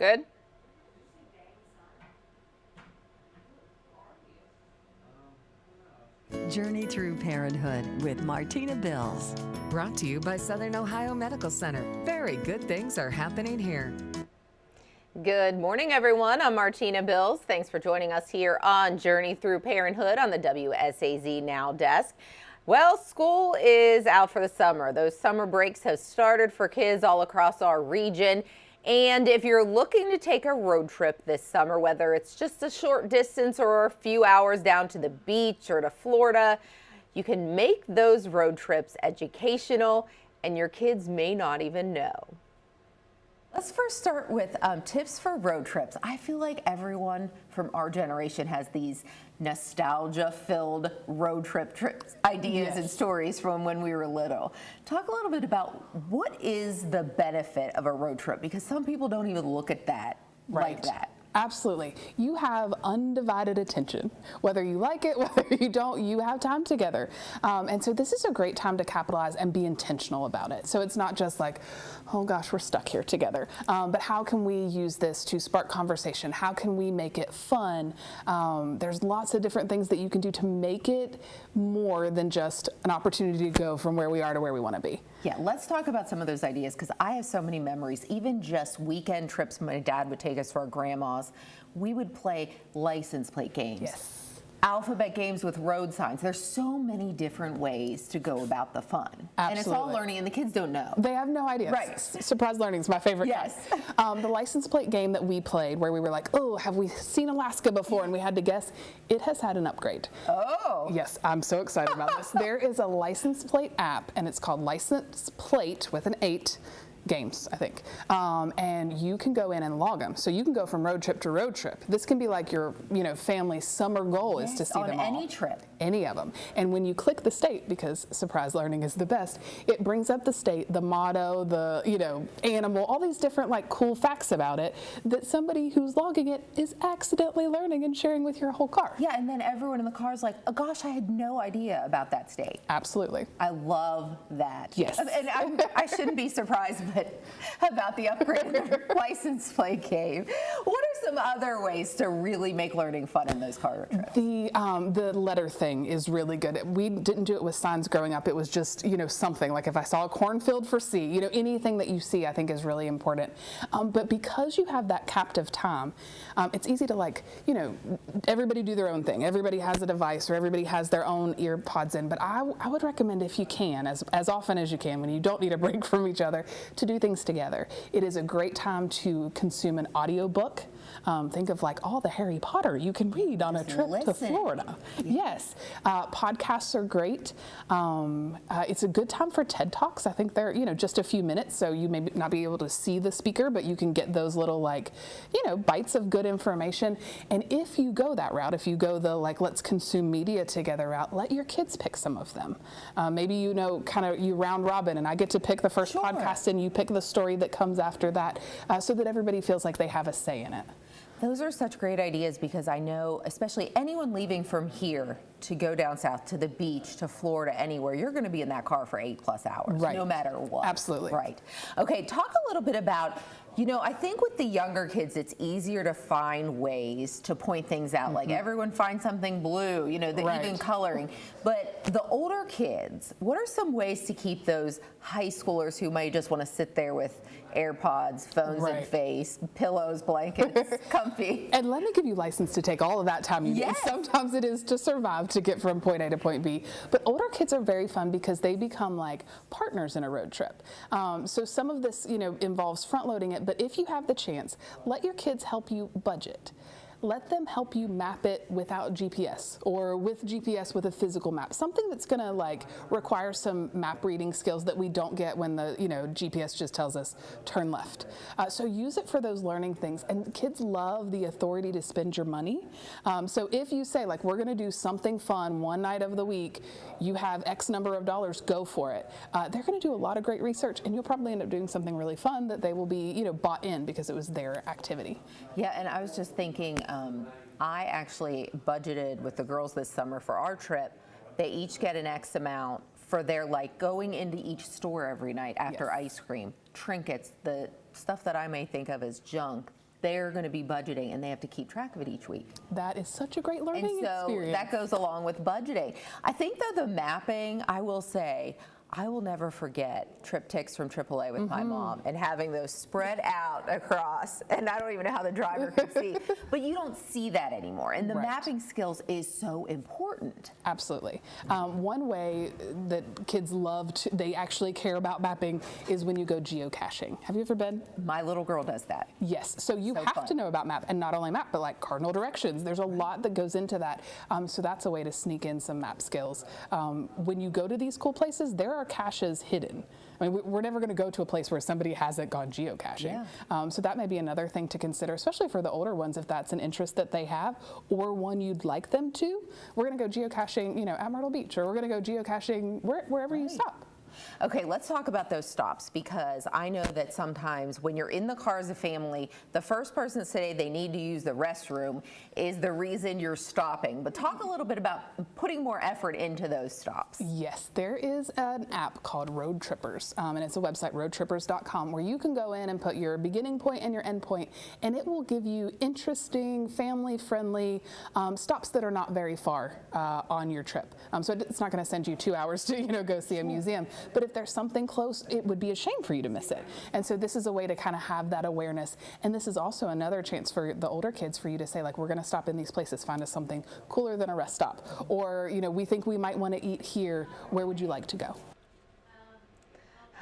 Good? Journey through Parenthood with Martina Bills. Brought to you by Southern Ohio Medical Center. Very good things are happening here. Good morning, everyone. I'm Martina Bills. Thanks for joining us here on Journey Through Parenthood on the WSAZ Now desk. Well, school is out for the summer. Those summer breaks have started for kids all across our region. And if you're looking to take a road trip this summer, whether it's just a short distance or a few hours down to the beach or to Florida, you can make those road trips educational, and your kids may not even know. Let's first start with tips for road trips. I feel like everyone from our generation has these nostalgia-filled road trip ideas and stories from when we were little. Talk a little bit about what is the benefit of a road trip, because some people don't even look at that like that. Absolutely. You have undivided attention. Whether you like it, whether you don't, you have time together. And so this is a great time to capitalize and be intentional about it. So it's not just like, oh gosh, we're stuck here together. But how can we use this to spark conversation? How can we make it fun? There's lots of different things that you can do to make it more than just an opportunity to go from where we are to where we want to be. Yeah, let's talk about some of those ideas, because I have so many memories. Even just weekend trips my dad would take us to our grandma's. We would play license plate games. Yes. Alphabet games with road signs. There's so many different ways to go about the fun. Absolutely. And it's all learning, and the kids don't know. They have no idea. Right. Surprise learning is my favorite kind. The license plate game that we played, where we were like, oh, have we seen Alaska before? And we had to guess. It has had an upgrade. Oh. Yes, I'm so excited about this. There is a license plate app, and it's called License Plate with an 8. Games, I think. And you can go in and log them. So you can go from road trip to road trip. This can be like your, family's summer goal is to see them all. On any trip. Any of them. And when you click the state, because surprise learning is the best, it brings up the state, the motto, the, animal, all these different cool facts about it that somebody who's logging it is accidentally learning and sharing with your whole car. Yeah, and then everyone in the car is like, oh gosh, I had no idea about that state. Absolutely. I love that. Yes. And I shouldn't be surprised about the upgraded license plate game. What are some other ways to really make learning fun in those car trips? The letter thing is really good. We didn't do it with signs growing up. It was just, something like if I saw a cornfield for C, anything that you see I think is really important. But because you have that captive time, it's easy to everybody do their own thing. Everybody has a device or everybody has their own ear pods in. But I would recommend, if you can, as often as you can, when you don't need a break from each other, to do things together. It is a great time to consume an audiobook. Think of all the Harry Potter you can read on a trip to Florida. Yes. Podcasts are great. It's a good time for TED Talks. I think they're, just a few minutes, so you may not be able to see the speaker, but you can get those little bites of good information. And if you go that route, if you go the let's consume media together route, let your kids pick some of them. Maybe you round robin, and I get to pick the first podcast, and you pick the story that comes after that, so that everybody feels like they have a say in it. Those are such great ideas, because I know, especially anyone leaving from here to go down south to the beach, to Florida, anywhere, you're going to be in that car for 8+ hours, no matter what. Absolutely. Right. Okay, talk a little bit about, I think with the younger kids, it's easier to find ways to point things out. Like everyone finds something blue, even coloring. But the older kids, what are some ways to keep those high schoolers who might just want to sit there with AirPods, phones in face, pillows, blankets, comfy? And let me give you license to take all of that time you need. Sometimes it is to survive, to get from point A to point B. But older kids are very fun because they become partners in a road trip. So some of this, involves front loading it. But if you have the chance, let your kids help you budget. Let them help you map it without GPS, or with GPS with a physical map. Something that's going to require some map reading skills that we don't get when the GPS just tells us turn left. So use it for those learning things. And kids love the authority to spend your money. So if you say we're going to do something fun one night of the week, you have X number of dollars, go for it. They're going to do a lot of great research, and you'll probably end up doing something really fun that they will be bought in because it was their activity. Yeah, and I was just thinking, I actually budgeted with the girls this summer for our trip. They each get an X amount for their going into each store every night after ice cream, trinkets, the stuff that I may think of as junk. they're going to be budgeting and they have to keep track of it each week. That is such a great learning And so experience. that goes along with budgeting. I think though the mapping, I will say, I will never forget triptychs from AAA with my mom and having those spread out across, and I don't even know how the driver could see, but you don't see that anymore. And the mapping skills is so important. Absolutely. One way that kids they actually care about mapping is when you go geocaching. Have you ever been? My little girl does that. Yes. So you have to know about map, and not only map, but like cardinal directions. There's a lot that goes into that. So that's a way to sneak in some map skills. When you go to these cool places, there are caches hidden. I mean, we're never going to go to a place where somebody hasn't gone geocaching. Yeah. So that may be another thing to consider, especially for the older ones, if that's an interest that they have or one you'd like them to. We're going to go geocaching, at Myrtle Beach, or we're going to go geocaching wherever you stop. Okay, let's talk about those stops, because I know that sometimes when you're in the car as a family, the first person to say they need to use the restroom is the reason you're stopping. But talk a little bit about putting more effort into those stops. Yes, there is an app called Road Trippers, and it's a website, roadtrippers.com, where you can go in and put your beginning point and your end point, and it will give you interesting, family-friendly stops that are not very far on your trip. So it's not going to send you 2 hours to go see a museum. But if there's something close, it would be a shame for you to miss it. And so this is a way to kind of have that awareness. And this is also another chance for the older kids for you to say, like, we're going to stop in these places, find us something cooler than a rest stop. Or, we think we might want to eat here. Where would you like to go?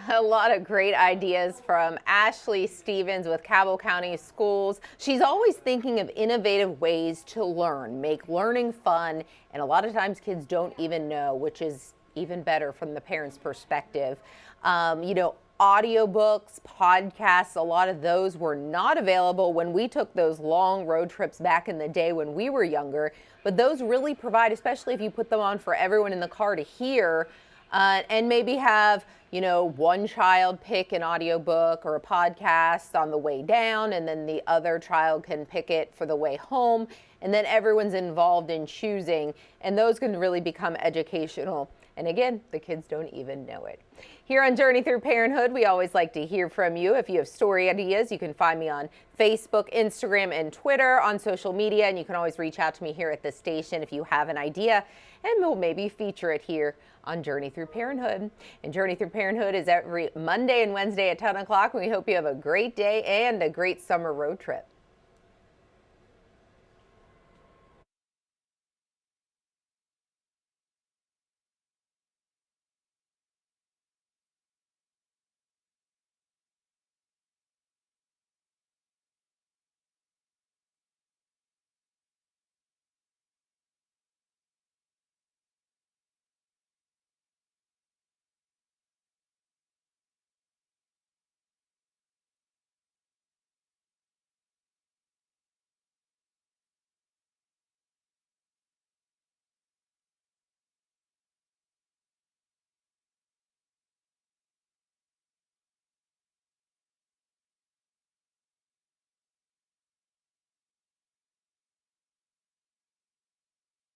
A lot of great ideas from Ashley Stevens with Cabell County Schools. She's always thinking of innovative ways to learn, make learning fun. And a lot of times kids don't even know, which is even better from the parents' perspective. Audiobooks, podcasts, a lot of those were not available when we took those long road trips back in the day when we were younger. But those really provide, especially if you put them on for everyone in the car to hear, and maybe have, one child pick an audiobook or a podcast on the way down, and then the other child can pick it for the way home, and then everyone's involved in choosing, and those can really become educational. And again, the kids don't even know it. Here on Journey Through Parenthood, we always like to hear from you. If you have story ideas, you can find me on Facebook, Instagram, and Twitter on social media. And you can always reach out to me here at the station if you have an idea, and we'll maybe feature it here on Journey Through Parenthood. And Journey Through Parenthood is every Monday and Wednesday at 10 o'clock. We hope you have a great day and a great summer road trip.